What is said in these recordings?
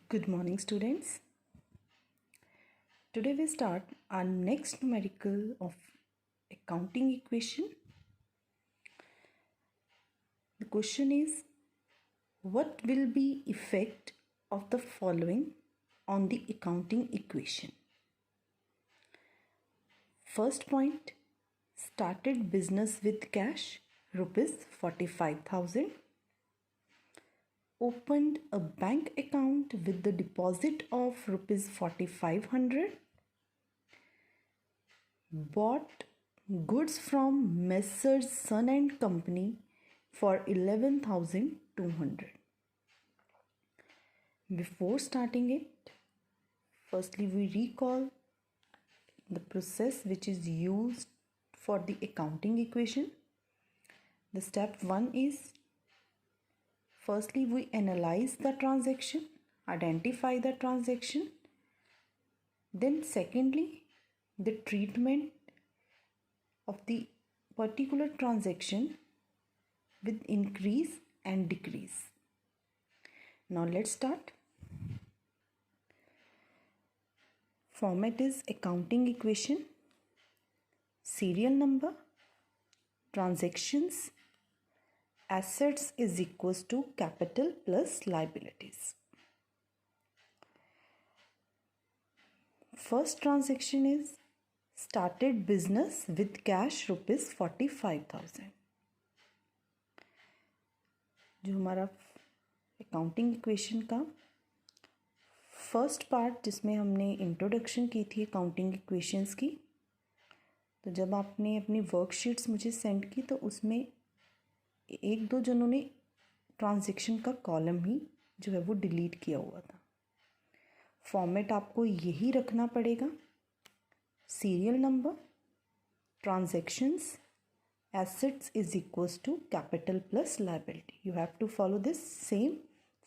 Good morning, students. Today we start our next numerical of accounting equation. The question is, what will be effect of the following on the accounting equation? First point, started business with cash, rupees 45,000. Opened a bank account with the deposit of rupees 4,500. Bought goods from Messrs. Son and Company for 11,200. Before starting it, firstly we recall the process which is used for the accounting equation. The step 1 is, firstly we analyze the transaction, identify the transaction. Then secondly, the treatment of the particular transaction with increase and decrease. Now let's start. Format is accounting equation, serial number, transactions, assets is equals to capital plus liabilities. First transaction is started business with cash rupees 45,000. जो हमारा accounting equation का first part जिसमें हमने introduction की थी accounting equations की, तो जब आपने अपनी वर्कशीट्स मुझे सेंड की तो उसमें एक दो जनों ने ट्रांजैक्शन का कॉलम ही जो है वो डिलीट किया हुआ था. फॉर्मेट आपको यही रखना पड़ेगा. Serial number, transactions, assets is equals to capital plus liability. You have to follow this same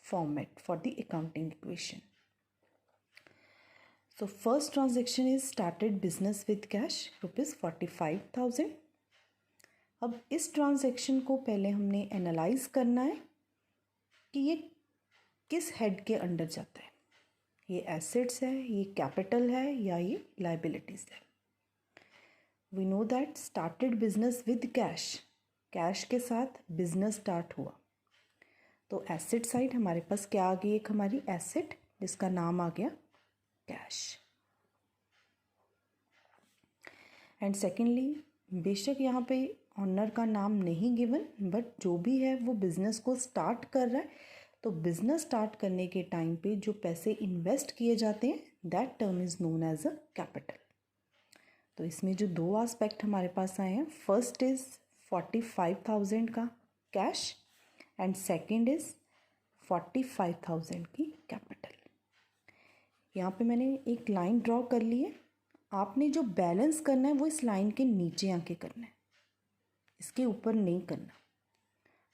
format for the accounting equation. So first transaction is started business with cash rupees 45,000. अब इस transaction को पहले हमने analyse करना है कि ये किस हेड के अंडर जाता है. ये एसेट्स है, ये कैपिटल है या ये लाइबिलिटीज है. We know that started business with cash. Cash के साथ बिजनेस स्टार्ट हुआ तो एसेट साइड हमारे पास क्या आ गई, एक हमारी एसेट जिसका नाम आ गया कैश. एंड सेकेंडली, बेशक यहाँ पे ऑनर का नाम नहीं गिवन, बट जो भी है वो बिजनेस को स्टार्ट कर रहा है, तो बिजनेस स्टार्ट करने के टाइम पे जो पैसे इन्वेस्ट किए जाते हैं that term is known as a capital. तो इसमें जो दो एस्पेक्ट हमारे पास आए हैं, फर्स्ट इज 45,000 का कैश एंड सेकंड इज 45,000 की कैपिटल. यहाँ पे मैंने एक लाइन ड्रॉ कर ली है. आपने जो बैलेंस करना है वो इस लाइन के नीचे आके करना है, इसके ऊपर नहीं करना.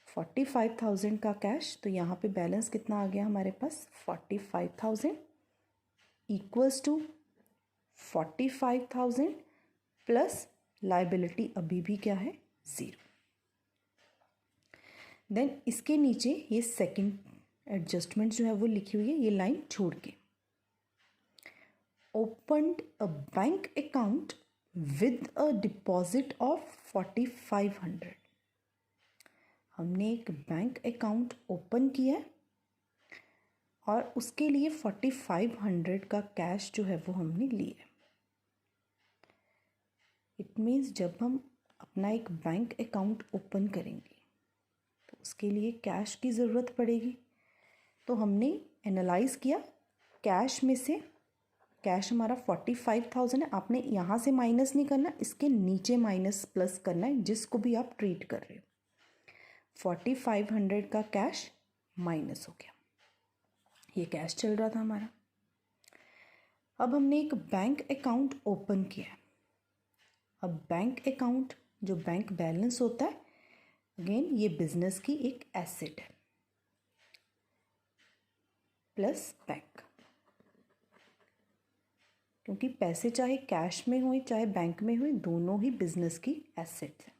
45,000 का कैश, तो यहाँ पे बैलेंस कितना आ गया हमारे पास 45,000 इक्वल्स टू 45,000 प्लस लाइबिलिटी अभी भी क्या है 0. देन इसके नीचे ये सेकंड एडजस्टमेंट जो है वो लिखी हुई है, ये लाइन छोड़ के. Opened a bank account with a deposit of 4,500. हमने एक बैंक अकाउंट ओपन किया और उसके लिए 4,500 का कैश जो है वो हमने लिया. इट मीन्स जब हम अपना एक बैंक अकाउंट ओपन करेंगे तो उसके लिए कैश की ज़रूरत पड़ेगी. तो हमने एनालाइज किया, कैश में से कैश हमारा 45,000 है. आपने यहाँ से माइनस नहीं करना, इसके नीचे माइनस प्लस करना है जिसको भी आप ट्रीट कर रहे हो. 4,500 का कैश माइनस हो गया, ये कैश चल रहा था हमारा. अब हमने एक बैंक अकाउंट ओपन किया है. अब बैंक अकाउंट जो बैंक बैलेंस होता है, अगेन ये बिजनेस की एक एसेट है प्लस बैंक, क्योंकि पैसे चाहे कैश में हो चाहे बैंक में हो, दोनों ही बिजनेस की एसेट है.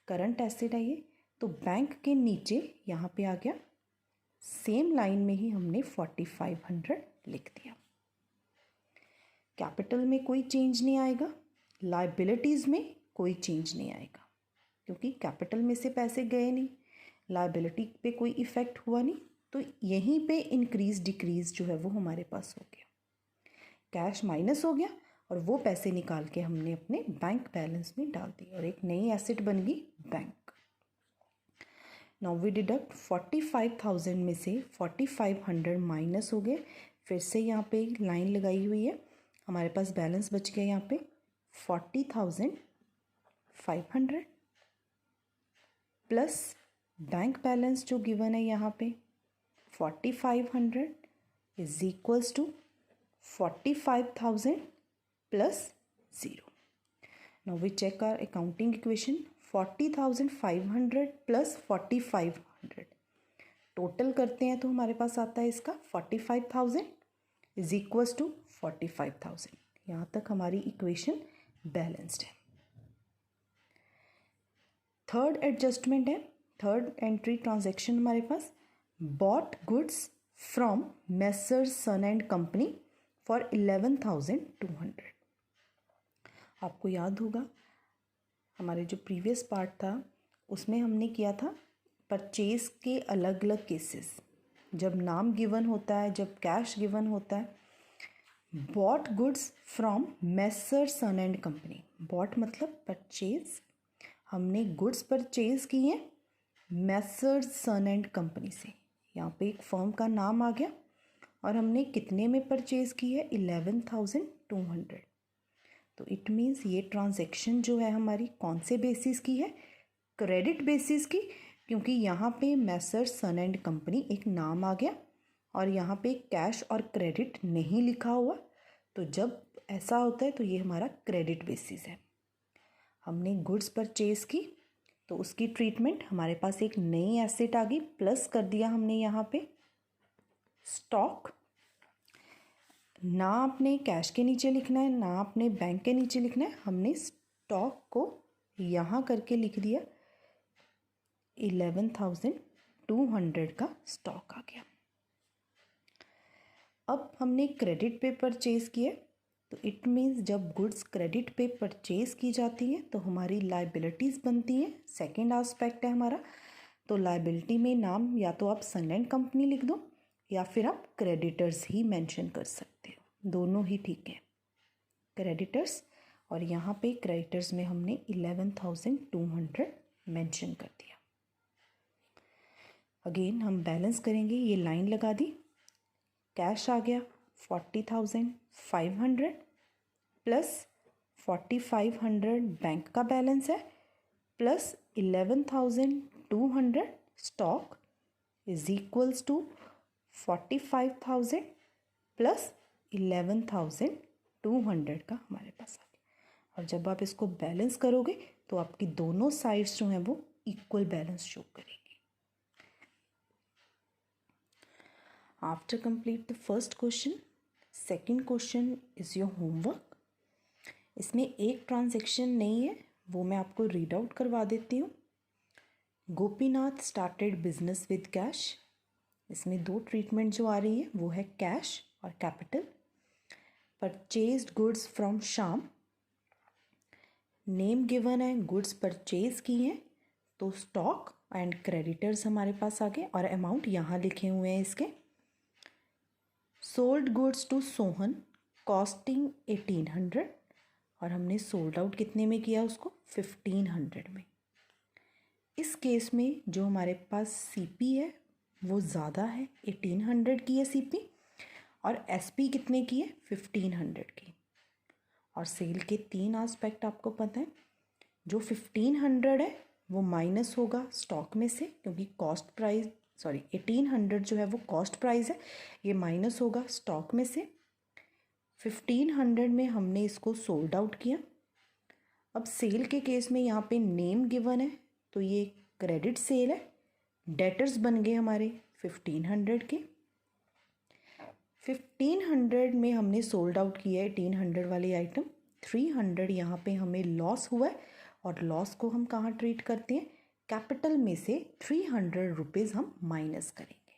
करंट एसेट है ये, तो बैंक के नीचे यहाँ पे आ गया सेम लाइन में ही हमने 4500 लिख दिया। कैपिटल में कोई चेंज नहीं आएगा, लायबिलिटीज़ में कोई चेंज नहीं आएगा, क्योंकि कैपिटल में से पैसे गए नहीं, लायबिलिटी पे कोई इफ़ेक्ट हुआ नहीं, तो यहीं पे इंक्रीज डिक्रीज जो है वो हमारे पास हो गया। कैश माइनस हो गया और वो पैसे निकाल के हमने अपने बैंक बैलेंस में डाल दिए और एक नई एसेट बन गई बैंक। नाउ वी डिडक्ट 45,000 में से 4500 माइनस हो गए। फिर से यहाँ पे लाइन लगाई हुई है, हमारे पास बैलेंस बच गया यहाँ पे 40,500 प्लस बैंक बैलेंस जो गिवन है यहाँ पे 4500 is equals to 45,000 plus 0. Now we check our accounting equation. 40,500 plus 4,500 total करते हैं तो हमारे पास आता है इसका 45,000 इज इक्वल्स टू 45,000। यहाँ तक हमारी इक्वेशन बैलेंस्ड है। थर्ड एडजस्टमेंट है, थर्ड एंट्री ट्रांजैक्शन हमारे पास bought goods from messrs son and company for 11,200। आपको याद होगा हमारे जो प्रीवियस पार्ट था उसमें हमने किया था परचेज के अलग अलग केसेस, जब नाम गिवन होता है, जब कैश गिवन होता है। Bought goods from messrs son and company, bought मतलब परचेज, हमने गुड्स परचेज किए हैं मेसर सन एंड कंपनी से। यहाँ पे एक फर्म का नाम आ गया और हमने कितने में परचेज की है 11,200। तो इट मीन्स ये ट्रांजैक्शन जो है हमारी कौन से बेसिस की है, क्रेडिट बेसिस की, क्योंकि यहाँ पे मेसर सन एंड कंपनी एक नाम आ गया और यहाँ पे कैश और क्रेडिट नहीं लिखा हुआ। तो जब ऐसा होता है तो ये हमारा क्रेडिट बेसिस है। हमने गुड्स परचेज की तो उसकी ट्रीटमेंट हमारे पास एक नई एसेट आ गई, प्लस कर दिया हमने यहाँ पे स्टॉक। ना आपने कैश के नीचे लिखना है, ना आपने बैंक के नीचे लिखना है, हमने स्टॉक को यहाँ करके लिख दिया 11,200 का स्टॉक आ गया। अब हमने क्रेडिट पे परचेज किया, तो इट मीन्स जब गुड्स क्रेडिट पे परचेज की जाती हैं तो हमारी लायबिलिटीज़ बनती हैं। सेकेंड एस्पेक्ट है हमारा, तो लायबिलिटी में नाम या तो आप सन एंड कंपनी लिख दो या फिर आप क्रेडिटर्स ही मेंशन कर सकते हो, दोनों ही ठीक है, क्रेडिटर्स। और यहाँ पे क्रेडिटर्स में हमने 11,200 मेंशन कर दिया। अगेन हम बैलेंस करेंगे, ये लाइन लगा दी, कैश आ गया 40,500 प्लस 4,500 बैंक का बैलेंस है plus 11,200 stock is equals to 45,000 plus 11,200 का हमारे पास आ गया। और जब आप इसको बैलेंस करोगे तो आपकी दोनों साइड्स जो हैं वो इक्वल बैलेंस शो करेंगे। After complete the first question, second question is your homework. इसमें एक ट्रांजैक्शन नहीं है, वो मैं आपको रीड आउट करवा देती हूँ। Gopinath started business with cash. इसमें दो ट्रीटमेंट जो आ रही है वो है कैश और capital. Purchased goods from Shyam, name given है, गुड्स परचेज की हैं तो स्टॉक एंड क्रेडिटर्स हमारे पास आ गए और अमाउंट यहाँ लिखे हुए हैं इसके। Sold goods to Sohan costing 1,800 और हमने सोल्ड आउट कितने में किया उसको 1,500 में। इस केस में जो हमारे पास सीपी है वो ज़्यादा है, 1,800 की है सीपी और एसपी कितने की है 1,500 की। और सेल के तीन एस्पेक्ट आपको पता है, जो 1,500 है वो माइनस होगा स्टॉक में से, क्योंकि कॉस्ट प्राइस 1,800 जो है वो कॉस्ट प्राइस है, ये माइनस होगा स्टॉक में से। 1,500 में हमने इसको सोल्ड आउट किया। अब सेल के केस में यहाँ पे नेम गिवन है तो ये क्रेडिट सेल है, डेटर्स बन गए हमारे 1,500 के। 1,500 में हमने सोल्ड आउट किया है 1,800 वाली आइटम। 300 यहाँ पे हमें लॉस हुआ है और लॉस को हम कहाँ ट्रीट करते हैं, कैपिटल में से 300 रुपीज़ हम माइनस करेंगे।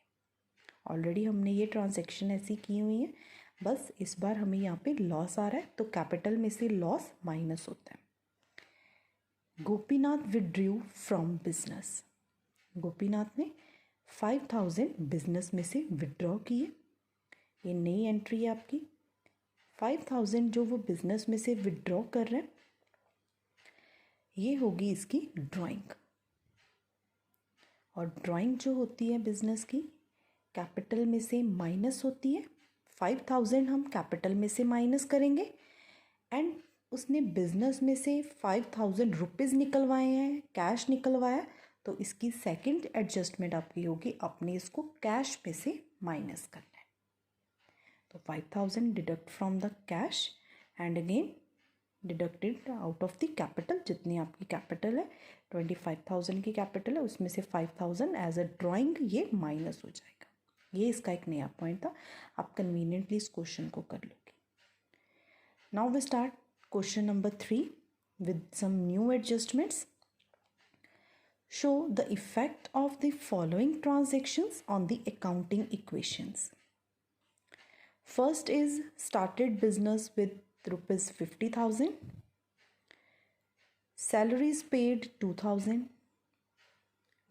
ऑलरेडी हमने ये ट्रांजैक्शन ऐसी की हुई है, बस इस बार हमें यहाँ पे लॉस आ रहा है तो कैपिटल में से लॉस माइनस होता है। Gopinath withdrew from business. Gopinath ने 5000 बिजनेस में से विड्रॉ किए। ये नई एंट्री है आपकी। 5000 जो वो बिजनेस में से विड्रॉ कर रहे हैं, ये होगी इसकी ड्राइंग। और ड्राइंग जो होती है बिजनेस की, कैपिटल में से माइनस होती है। 5000 हम कैपिटल में से माइनस करेंगे एंड उसने बिजनेस में से 5000 रुपीज़ निकलवाए हैं, कैश निकलवाया, तो इसकी सेकंड एडजस्टमेंट आपकी होगी अपने इसको कैश में से माइनस करना है। तो 5000 deduct from the cash and again deducted out of the capital. जितनी आपकी कैपिटल है, 25,000 की कैपिटल है, उसमें से 5000 एज अ ड्राइंग ये माइनस हो जाएगा। ये इसका एक नया पॉइंट था, आप कन्वीनियंटली इस क्वेश्चन को कर लोगे। Now we start question number 3 with some new adjustments. Show the effect of the following transactions on the accounting equations. First is started business with rupees 50,000, salaries paid 2,000,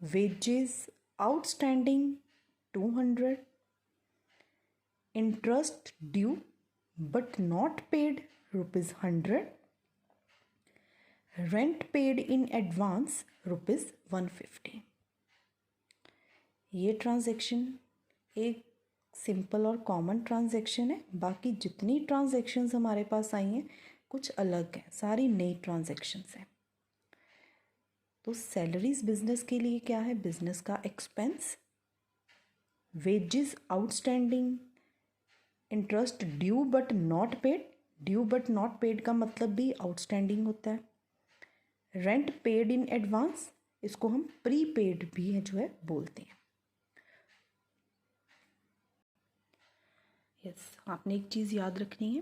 wages outstanding 200, interest due but not paid rupees 100, rent paid in advance rupees 150। ये transaction एक simple और common transaction है। बाकी जितनी transactions हमारे पास आई हैं कुछ अलग हैं, सारी नई ट्रांजैक्शंस हैं। तो सैलरीज बिजनेस के लिए क्या है? बिजनेस का expense. Wages outstanding, interest due but not paid. Due but not paid का मतलब भी आउटस्टैंडिंग होता है। रेंट पेड इन एडवांस, इसको हम प्री पेड भी है जो है बोलते हैं। यस, आपने एक चीज़ याद रखनी है,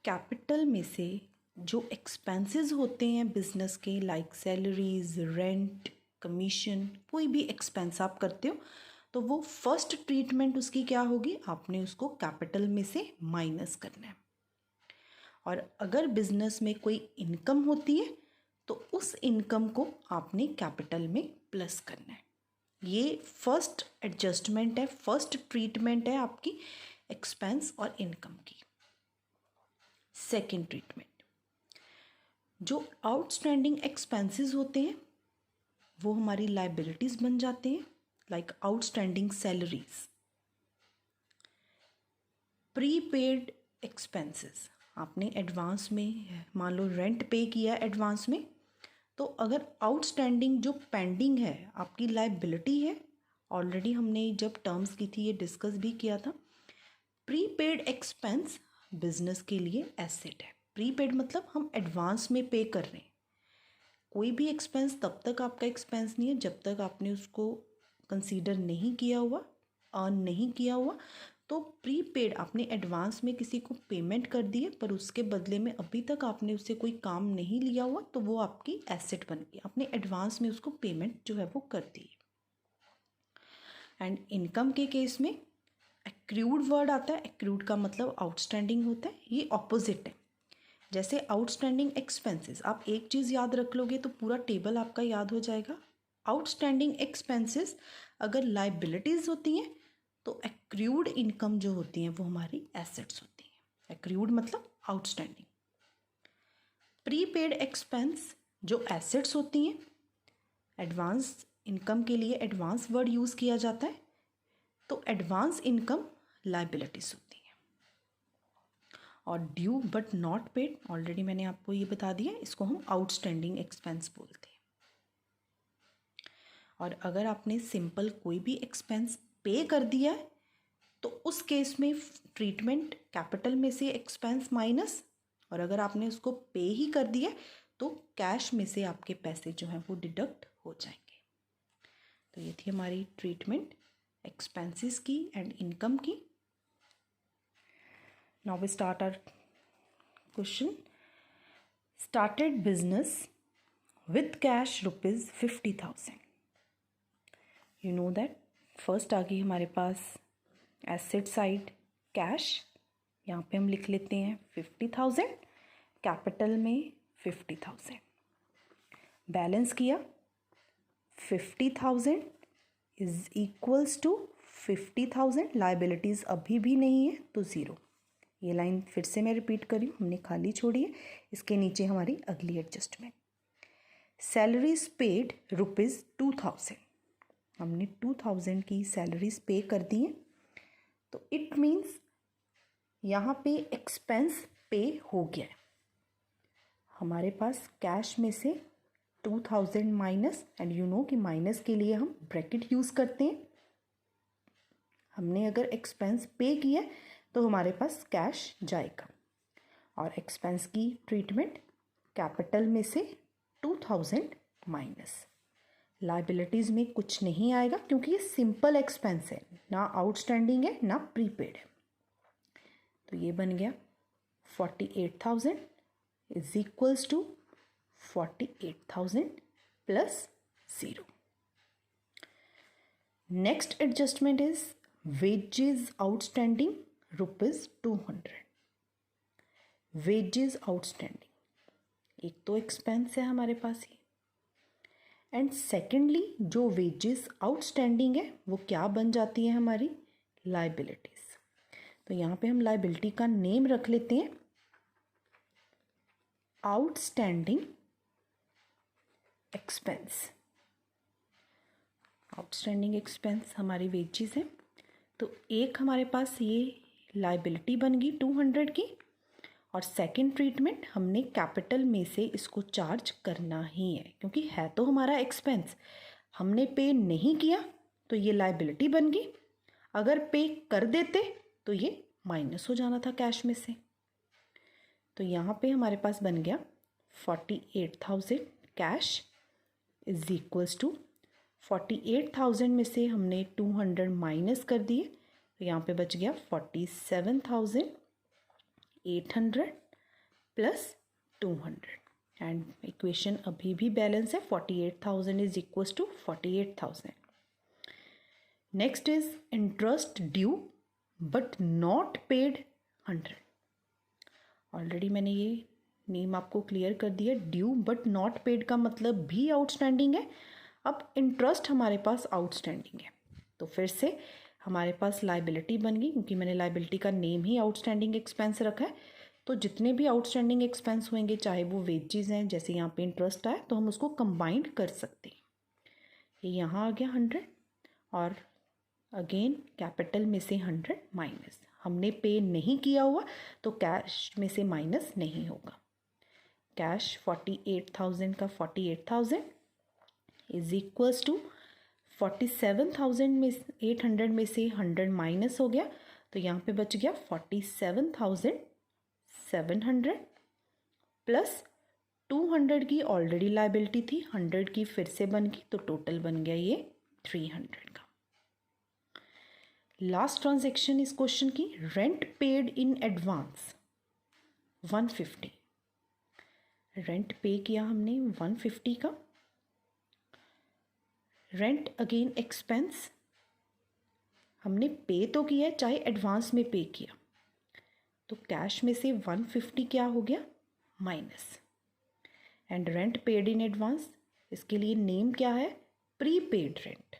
कैपिटल में से जो एक्सपेंसेस होते हैं बिजनेस के, लाइक सैलरीज, रेंट, कमीशन, कोई भी एक्सपेंस आप करते हो तो वो फर्स्ट ट्रीटमेंट उसकी क्या होगी? आपने उसको कैपिटल में से माइनस करना है। और अगर बिजनेस में कोई इनकम होती है तो उस इनकम को आपने कैपिटल में प्लस करना है। ये फर्स्ट एडजस्टमेंट है, फर्स्ट ट्रीटमेंट है आपकी एक्सपेंस और इनकम की। सेकंड ट्रीटमेंट, जो आउटस्टैंडिंग एक्सपेंसेस होते हैं वो हमारी लायबिलिटीज बन जाते हैं, like outstanding salaries. Prepaid expenses, आपने एडवांस में मान लो रेंट पे किया एडवांस में, तो अगर आउटस्टैंडिंग जो पेंडिंग है आपकी लायबिलिटी है, ऑलरेडी हमने जब टर्म्स की थी ये डिस्कस भी किया था। प्रीपेड एक्सपेंस बिजनेस के लिए एसेट है। प्रीपेड मतलब हम एडवांस में पे कर रहे हैं। कोई भी एक्सपेंस तब तक आपका एक्सपेंस नहीं है जब तक आपने उसको कंसीडर नहीं किया हुआ, अर्न नहीं किया हुआ। तो प्रीपेड, आपने एडवांस में किसी को पेमेंट कर दी है पर उसके बदले में अभी तक आपने उससे कोई काम नहीं लिया हुआ, तो वो आपकी एसेट बन गई। आपने एडवांस में उसको पेमेंट जो है वो कर दी है। एंड इनकम के केस में एक्रूड वर्ड आता है। एक्रूड का मतलब आउटस्टैंडिंग होता है, ये ऑपोजिट है। जैसे आउटस्टैंडिंग एक्सपेंसेस, आप एक चीज़ याद रख लोगे तो पूरा टेबल आपका याद हो जाएगा। आउटस्टैंडिंग एक्सपेंसेस अगर लायबिलिटीज़ होती हैं तो एक्रूड इनकम जो होती हैं वो हमारी एसेट्स होती हैं। एक्रूड मतलब आउटस्टैंडिंग। प्रीपेड एक्सपेंस जो एसेट्स होती हैं, एडवांस इनकम के लिए एडवांस वर्ड यूज़ किया जाता है, तो एडवांस इनकम लायबिलिटीज़ होती हैं। और due but not paid, already मैंने आपको ये बता दिया, इसको हम आउटस्टैंडिंग एक्सपेंस बोलते हैं। और अगर आपने सिंपल कोई भी एक्सपेंस पे कर दिया है तो उस केस में ट्रीटमेंट कैपिटल में से एक्सपेंस माइनस, और अगर आपने उसको पे ही कर दिया तो कैश में से आपके पैसे जो हैं वो डिडक्ट हो जाएंगे। तो ये थी हमारी ट्रीटमेंट एक्सपेंसेस की एंड इनकम की। Now we start our question. Started business with cash rupees 50,000। You know that first आ गई हमारे पास एसेट साइड कैश, यहाँ पे हम लिख लेते हैं 50,000, कैपिटल में 50,000, बैलेंस किया 50,000 इज इक्वल्स टू 50,000, लाइबिलिटीज़ अभी भी नहीं है तो ज़ीरो। ये लाइन फिर से मैं रिपीट करी हूँ, हमने खाली छोड़ी है। इसके नीचे हमारी अगली एडजस्टमेंट, सैलरीज पेड ₹2,000, हमने 2,000 की सैलरीज पे कर दी हैं, तो इट मीन्स यहाँ पे एक्सपेंस पे हो गया है। हमारे पास कैश में से 2,000 माइनस, एंड यू नो कि माइनस के लिए हम ब्रैकेट यूज़ करते हैं। हमने अगर एक्सपेंस पे किया तो हमारे पास कैश जाएगा, और एक्सपेंस की ट्रीटमेंट कैपिटल में से 2,000 माइनस, लाइबिलिटीज़ में कुछ नहीं आएगा क्योंकि ये सिंपल एक्सपेंस है, ना आउटस्टैंडिंग है ना प्रीपेड है। तो ये बन गया 48,000 is equals to 48,000 plus zero. Next adjustment is wages outstanding ₹200, wages outstanding, एक तो एक्सपेंस है हमारे पास ये, एंड सेकेंडली जो वेजेस आउटस्टैंडिंग है वो क्या बन जाती है हमारी लाइबिलिटीज़। तो यहाँ पे हम लाइबिलिटी का नेम रख लेते हैं आउटस्टैंडिंग एक्सपेंस। आउटस्टैंडिंग एक्सपेंस हमारी वेजेस है, तो एक हमारे पास ये लाइबिलिटी बन गई 200 की, और सेकंड ट्रीटमेंट हमने कैपिटल में से इसको चार्ज करना ही है क्योंकि है तो हमारा एक्सपेंस, हमने पे नहीं किया तो ये लाइबिलिटी बन गई, अगर पे कर देते तो ये माइनस हो जाना था कैश में से। तो यहाँ पे हमारे पास बन गया 48,000 कैश इज इक्वल्स टू 48,000 में से हमने 200 माइनस कर दिए, तो यहाँ पे बच गया 47,800 प्लस 200, एंड इक्वेशन अभी भी बैलेंस है, 48,000 is equals to 48,000। Next is interest due but not paid 100, already मैंने ये नेम आपको क्लियर कर दिया, ड्यू बट नॉट पेड का मतलब भी आउटस्टैंडिंग है। अब इंटरेस्ट हमारे पास आउटस्टैंडिंग है, तो फिर से हमारे पास लाइबिलिटी बन गई क्योंकि मैंने लाइबिलिटी का नेम ही आउटस्टैंडिंग एक्सपेंस रखा है। तो जितने भी आउटस्टैंडिंग एक्सपेंस होंगे, चाहे वो वेजेस हैं, जैसे यहाँ पे इंटरेस्ट आया तो हम उसको कंबाइंड कर सकते हैं। ये यहाँ आ गया 100, और अगेन कैपिटल में से 100 माइनस, हमने पे नहीं किया हुआ तो कैश में से माइनस नहीं होगा। कैश 48,000 का 48,000 इज इक्वल्स टू 47,800 में से 100 माइनस हो गया, तो यहाँ पे बच गया 47,700 प्लस 200 की ऑलरेडी लाइबिलिटी थी, 100 की फिर से बन गई, तो टोटल बन गया ये 300 का। लास्ट ट्रांजैक्शन इस क्वेश्चन की, rent paid in advance 150, rent पे किया हमने 150 का, रेंट अगेन एक्सपेंस, हमने पे तो किया चाहे एडवांस में पे किया, तो कैश में से 150 क्या हो गया minus, and rent paid in advance, इसके लिए नेम क्या है प्रीपेड रेंट।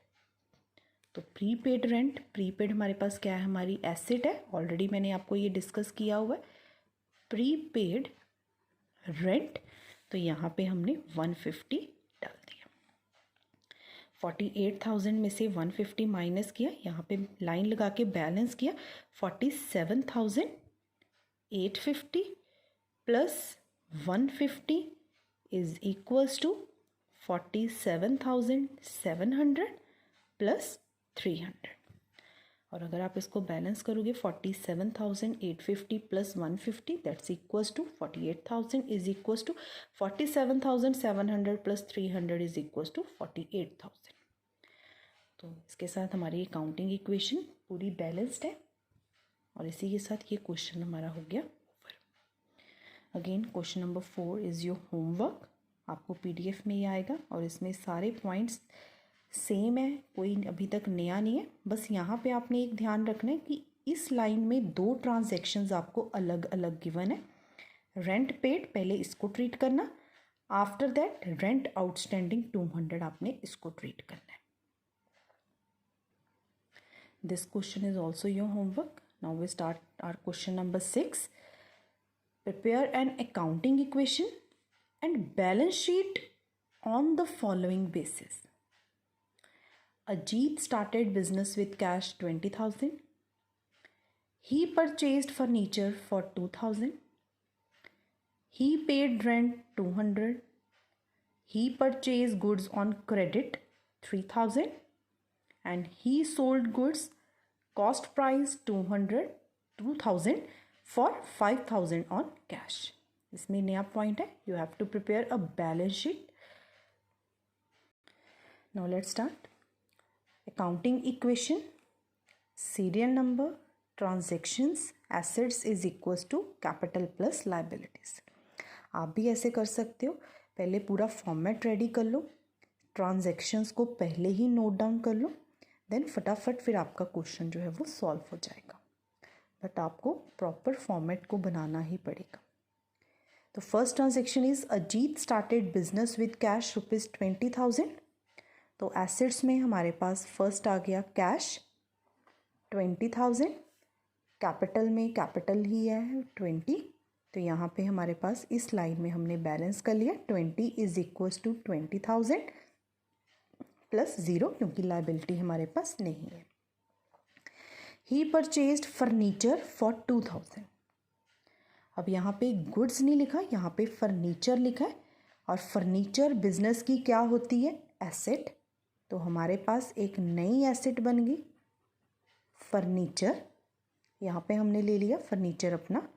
तो प्रीपेड रेंट, प्रीपेड हमारे पास क्या है, हमारी एसेट है, ऑलरेडी मैंने आपको ये डिस्कस किया हुआ है प्रीपेड रेंट, तो यहाँ पे हमने 150 डाल दिया। 48,000 में से 150 माइनस किया, यहाँ पे लाइन लगा के बैलेंस किया, 47,850 plus 150 is equals to 47,700 plus 300, और अगर आप इसको बैलेंस करोगे 47,850 plus 150 that's equals to 48,000 is equals to 47,700 plus 300 is equals to 48,000। तो इसके साथ हमारी अकाउंटिंग इक्वेशन पूरी बैलेंस्ड है, और इसी के साथ ये क्वेश्चन हमारा हो गया over. Again question number 4 is your homework, आपको PDF में ही आएगा, और इसमें सारे पॉइंट्स सेम है, कोई अभी तक नया नहीं है। बस यहाँ पे आपने एक ध्यान रखना है कि इस लाइन में दो ट्रांजैक्शंस आपको अलग अलग गिवन है। रेंट पेड पहले इसको ट्रीट करना, आफ्टर दैट रेंट आउटस्टैंडिंग 200 आपने इसको ट्रीट करना है। This question is also your homework. Now we start our question number 6। Prepare an accounting equation and balance sheet on the following basis. Ajit started business with cash 20,000. He purchased furniture for 2,000. He paid rent 200. He purchased goods on credit 3,000. And he sold goods cost price 2,000 for 5,000 on cash. इसमें नया point है, you have to prepare a balance sheet. Now let's start. Accounting equation, serial number, transactions, assets is equals to capital plus liabilities. आप भी ऐसे कर सकते हो, पहले पूरा फॉर्मेट रेडी कर लो, ट्रांजैक्शंस को पहले ही नोट डाउन कर लो, देन फटाफट फिर आपका क्वेश्चन जो है वो सॉल्व हो जाएगा। बट आपको प्रॉपर फॉर्मेट को बनाना ही पड़ेगा। तो first transaction is Ajit started business with cash ₹20,000। तो एसेट्स में हमारे पास फर्स्ट आ गया कैश 20,000, कैपिटल में कैपिटल ही है 20। तो यहाँ पे हमारे पास इस लाइन में हमने बैलेंस कर लिया 20 इज इक्वल्स टू 20,000 प्लस 0 क्योंकि लाइबिलिटी हमारे पास नहीं है। ही परचेज्ड फर्नीचर फॉर 2,000। अब यहाँ पे गुड्स नहीं लिखा, यहाँ पे फर्नीचर लिखा है और फर्नीचर बिजनेस की क्या होती है, एसेट। तो हमारे पास एक नई एसेट बन गई फर्नीचर। यहाँ पे हमने ले लिया फर्नीचर अपना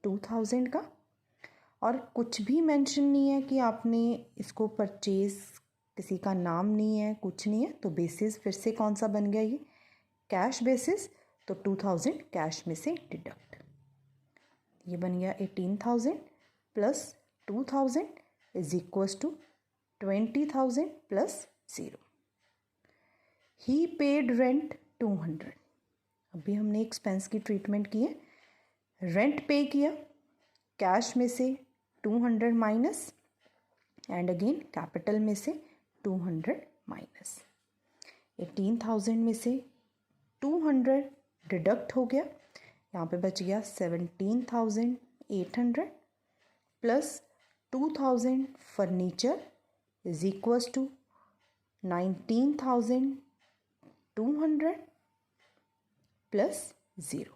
2,000 का, और कुछ भी मेंशन नहीं है कि आपने इसको परचेज, किसी का नाम नहीं है, कुछ नहीं है। तो बेसिस फिर से कौन सा बन गया, ये कैश बेसिस। तो 2,000 कैश में से डिडक्ट, ये बन गया 18,000 plus 2,000 is equals to 20,000 plus 0। He paid rent 200। अभी हमने एक्सपेंस की ट्रीटमेंट की है, रेंट पे किया, कैश में से 200 माइनस एंड अगेन कैपिटल में से 200 माइनस। 18,000 में से 200 डिडक्ट हो गया, यहाँ पे बच गया 17,800 plus 2,000 furniture is equals to 19,200 plus 0.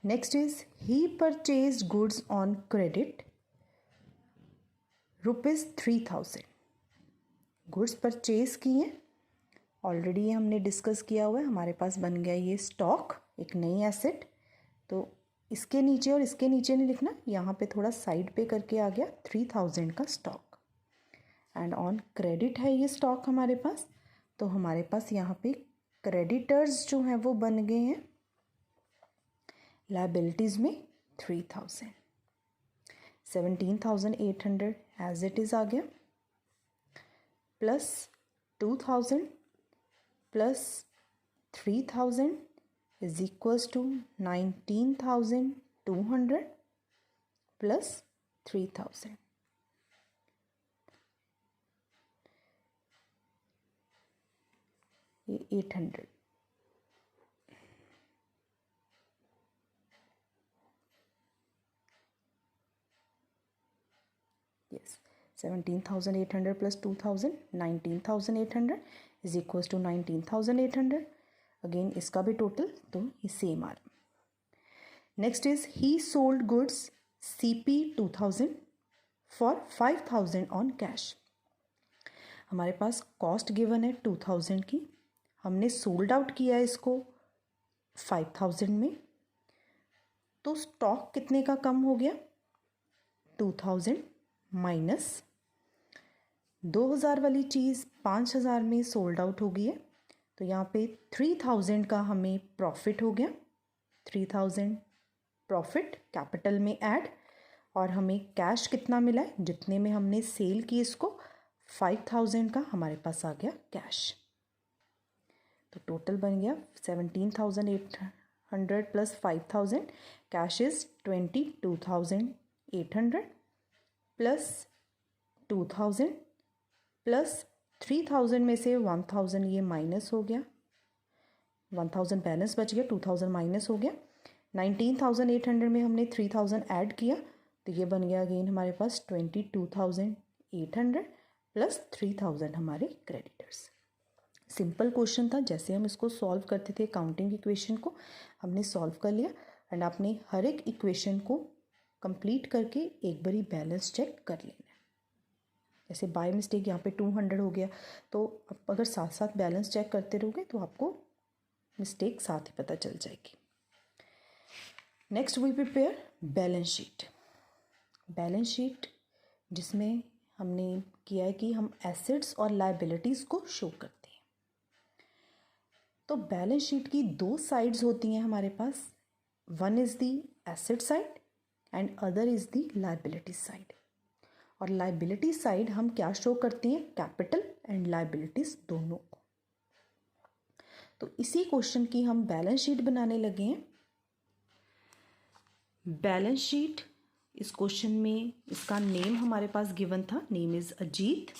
Next is he purchased goods on credit ₹3,000. Goods purchase किए, ऑलरेडी हमने डिस्कस किया हुआ है, हमारे पास बन गया ये स्टॉक, एक नई एसेट। तो इसके नीचे और इसके नीचे नहीं लिखना, यहाँ पे थोड़ा साइड पे करके आ गया 3,000 का स्टॉक एंड ऑन क्रेडिट है ये स्टॉक हमारे पास। तो हमारे पास यहाँ पे क्रेडिटर्स जो हैं वो बन गए हैं लाइबिलिटीज़ में 3,000। 17,800 एज इट इज़ आ गया plus 2,000 plus 3,000 is equals to 19,200 plus 3,000। ये 800। Yes, 17,800 plus 2,000 19,800 is equals to 19,800। Again इसका भी टोटल तो ये सेम आ रहा। Next is he sold goods CP 2,000 for 5,000 on cash. हमारे पास कॉस्ट गिवन है 2,000 की, हमने सोल्ड आउट किया इसको 5,000 में। तो स्टॉक कितने का कम हो गया, 2,000 माइनस 2,000 वाली चीज़ 5,000 में सोल्ड आउट हो गई है। तो यहाँ पे 3,000 का हमें प्रॉफिट हो गया, 3,000 प्रॉफिट कैपिटल में ऐड, और हमें कैश कितना मिला है, जितने में हमने सेल की इसको 5,000 का हमारे पास आ गया कैश। तो टोटल बन गया 17,800 plus 5,000, cash is 22,800 plus 2,000 plus 3,000 में से 1,000 ये माइनस हो गया, 1,000 बैलेंस बच गया, 2,000 माइनस हो गया। 19,800 में हमने 3,000 ऐड किया तो ये बन गया अगेन हमारे पास 22,800 प्लस 3,000 हमारे क्रेडिटर्स। सिंपल क्वेश्चन था, जैसे हम इसको सॉल्व करते थे अकाउंटिंग इक्वेशन को हमने सॉल्व कर लिया। एंड आपने हर एक इक्वेशन को कंप्लीट करके एक बारी बैलेंस चेक कर लेना है। जैसे बाय मिस्टेक यहाँ पे 200 हो गया, तो आप अगर साथ साथ बैलेंस चेक करते रहोगे तो आपको मिस्टेक साथ ही पता चल जाएगी। Next we prepare balance sheet. Balance sheet जिसमें हमने किया है कि हम एसेट्स और लायबिलिटीज़ को शो करते हैं। तो बैलेंस शीट की दो साइड्स होती हैं हमारे पास, one is the asset side and other is the liability side. और लायबिलिटी साइड हम क्या शो करते हैं, कैपिटल एंड लायबिलिटीज़ दोनों को। तो इसी क्वेश्चन की हम बैलेंस शीट बनाने लगे हैं। बैलेंस शीट इस क्वेश्चन में इसका नेम हमारे पास गिवन था, नेम इज़ अजीत,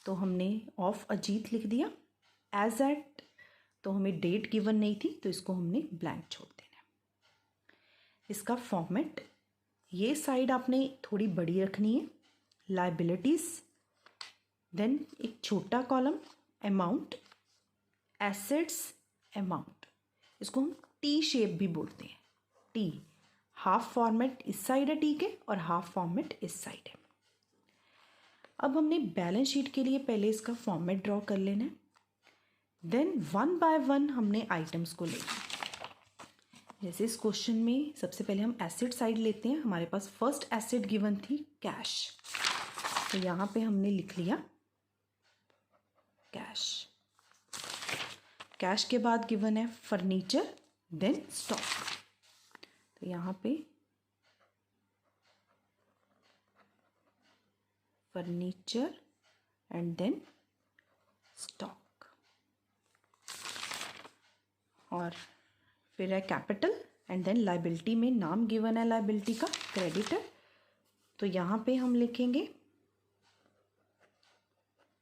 तो हमने ऑफ अजीत लिख दिया। एज एट तो हमें डेट गिवन नहीं थी तो इसको हमने ब्लैंक छोड़ देना। इसका फॉर्मेट, ये साइड आपने थोड़ी बड़ी रखनी है, लायबिलिटीज़, देन एक छोटा कॉलम अमाउंट, एसेट्स अमाउंट, इसको हम टी शेप भी बोलते हैं। टी हाफ फॉर्मेट इस साइड है टी के और हाफ फॉर्मेट इस साइड है। अब हमने बैलेंस शीट के लिए पहले इसका फॉर्मेट ड्रॉ कर लेना है, देन वन बाय वन हमने आइटम्स को लेना। जैसे इस क्वेश्चन में सबसे पहले हम एसेट साइड लेते हैं। हमारे पास फर्स्ट एसेट गिवन थी कैश, तो यहाँ पे हमने लिख लिया कैश। कैश के बाद गिवन है फर्नीचर देन स्टॉक, तो यहाँ पे फर्नीचर एंड देन स्टॉक। और फिर है कैपिटल एंड देन लायबिलिटी में नाम गिवन है लायबिलिटी का क्रेडिटर, तो यहाँ पे हम लिखेंगे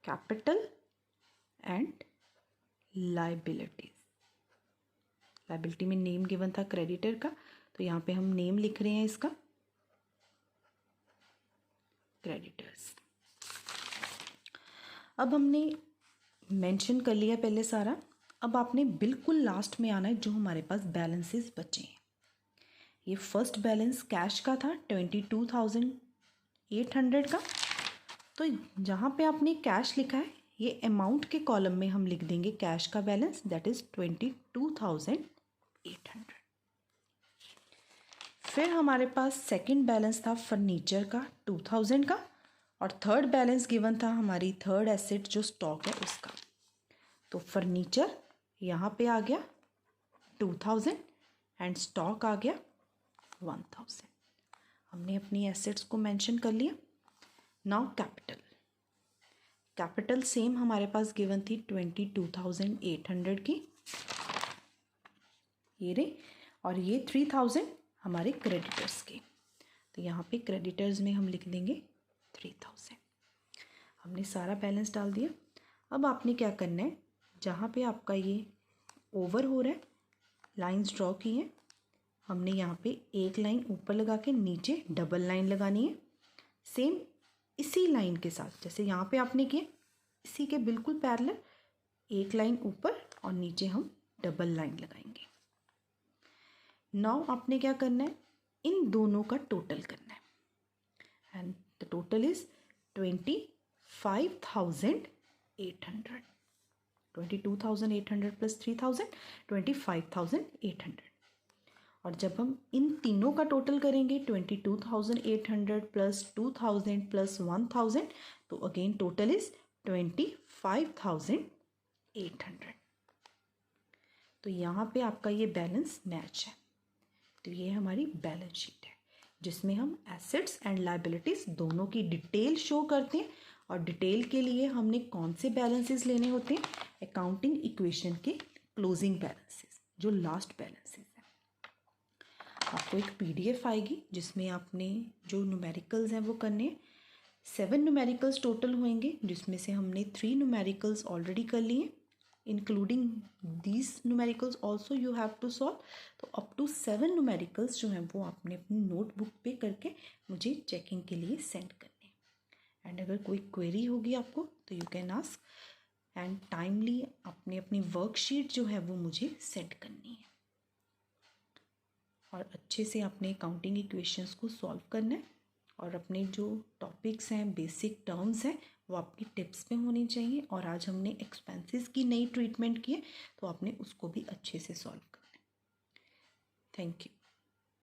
कैपिटल एंड लायबिलिटीज। लायबिलिटी में नेम गिवन था क्रेडिटर का, तो यहाँ पे हम नेम लिख रहे हैं इसका क्रेडिटर्स। अब हमने मेंशन कर लिया पहले सारा, अब आपने बिल्कुल लास्ट में आना है जो हमारे पास बैलेंसेस बचे हैं। ये फर्स्ट बैलेंस कैश का था 22,800 का, तो जहाँ पे आपने कैश लिखा है ये अमाउंट के कॉलम में हम लिख देंगे कैश का बैलेंस, दैट इज़ 22,800। फिर हमारे पास सेकंड बैलेंस था फर्नीचर का 2,000 का, और थर्ड बैलेंस गिवन था हमारी थर्ड एसेट जो स्टॉक है उसका। तो फर्नीचर यहाँ पे आ गया 2,000 एंड स्टॉक आ गया 1,000। हमने अपनी एसेट्स को मेंशन कर लिया। नाउ कैपिटल, कैपिटल सेम हमारे पास गिवन थी 22,800 की, ये रे, और ये 3,000 हमारे क्रेडिटर्स के, तो यहाँ पे क्रेडिटर्स में हम लिख देंगे 3,000। हमने सारा बैलेंस डाल दिया। अब आपने क्या करना है, जहाँ पे आपका ये ओवर हो रहा है लाइंस ड्रॉ की हैं, हमने यहाँ पे एक लाइन ऊपर लगा के नीचे डबल लाइन लगानी है, सेम इसी लाइन के साथ जैसे यहाँ पे आपने किया, इसी के बिल्कुल पैरेलल एक लाइन ऊपर और नीचे हम डबल लाइन लगाएंगे। नाउ आपने क्या करना है, इन दोनों का टोटल करना है, and the total is 25,800। 22,800 plus 3,000 25,800। और जब हम इन तीनों का टोटल करेंगे 22,800 प्लस 2,000 प्लस 1,000, तो अगेन टोटल इज 25,800। तो यहाँ पे आपका ये बैलेंस मैच है। तो ये हमारी बैलेंस शीट है जिसमें हम एसेट्स एंड लायबिलिटीज़ दोनों की डिटेल शो करते हैं और डिटेल के लिए हमने कौन से बैलेंसेस लेने होते हैं, अकाउंटिंग इक्वेशन के क्लोजिंग बैलेंसेस, जो लास्ट बैलेंसेस हैं। आपको एक PDF आएगी जिसमें आपने जो न्यूमेरिकल्स हैं वो करने हैं। 7 न्यूमेरिकल्स टोटल होंगे, जिसमें से हमने 3 न्यूमेरिकल्स ऑलरेडी कर लिए, including these numericals also you have to solve. तो अप टू 7 न्यूमेरिकल्स जो हैं वो आपने अपनी नोटबुक पे करके मुझे चेकिंग के लिए सेंड करने हैं। एंड अगर कोई क्वेरी होगी आपको तो you can ask, and timely आपने अपनी वर्कशीट जो है वो मुझे सेंड करनी है, और अच्छे से आपने अकाउंटिंग इक्वेशंस को सॉल्व करना है। और अपने जो टॉपिक्स हैं, बेसिक टर्म्स हैं, वो आपकी टिप्स में होनी चाहिए। और आज हमने एक्सपेंसेस की नई ट्रीटमेंट की है, तो आपने उसको भी अच्छे से सॉल्व करना है। Thank you.